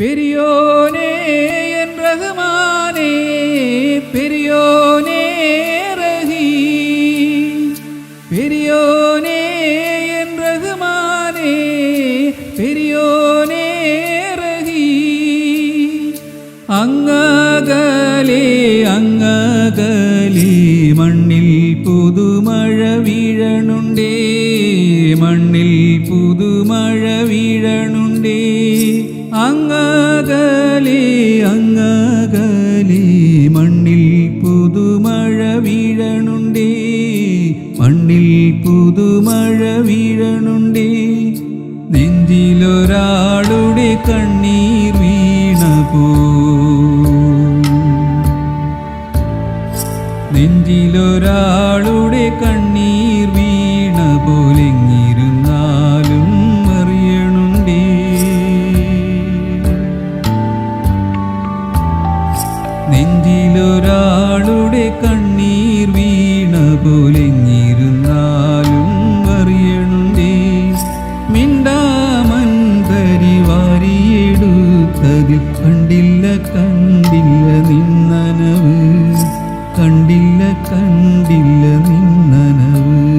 பெரியோனே என் ரஹ்மானே, பெரியோனே ரஹீம், பெரியோனே என் ரஹ்மானே, பெரியோனே ரஹீம். അങ്ങകലെ അങ്ങകലെ മണ്ണിൽ പുതുമഴ വീഴണുണ്ടേ, മണ്ണിൽ പുതുമഴ വീഴണുണ്ടേ. അങ്ങകലെ അങ്ങകലെ മണ്ണിൽ പുതുമഴ വീഴണുണ്ടേ, മണ്ണിൽ പുതുമഴ വീഴണുണ്ടേ. നെഞ്ചിലൊരാളുടെ കണ്ണീർ വീണപോ, നെഞ്ചിലൊരാളുടെ കണ്ണീർ വീണ പോലെങ്ങിരുന്നാലും അറിയണുണ്ടേ. നെഞ്ചിലൊരാളുടെ കണ്ണീർ വീണ പോലെങ്ങിരുന്നാലും അറിയണുണ്ടേ. മിണ്ടാമന്തരി വാരിയെടുത്തതിൽ കണ്ടില്ല കണ്ടില്ല നിന്നനവ്, കണ്ടില്ല കണ്ടില്ല നിന്നനവ്.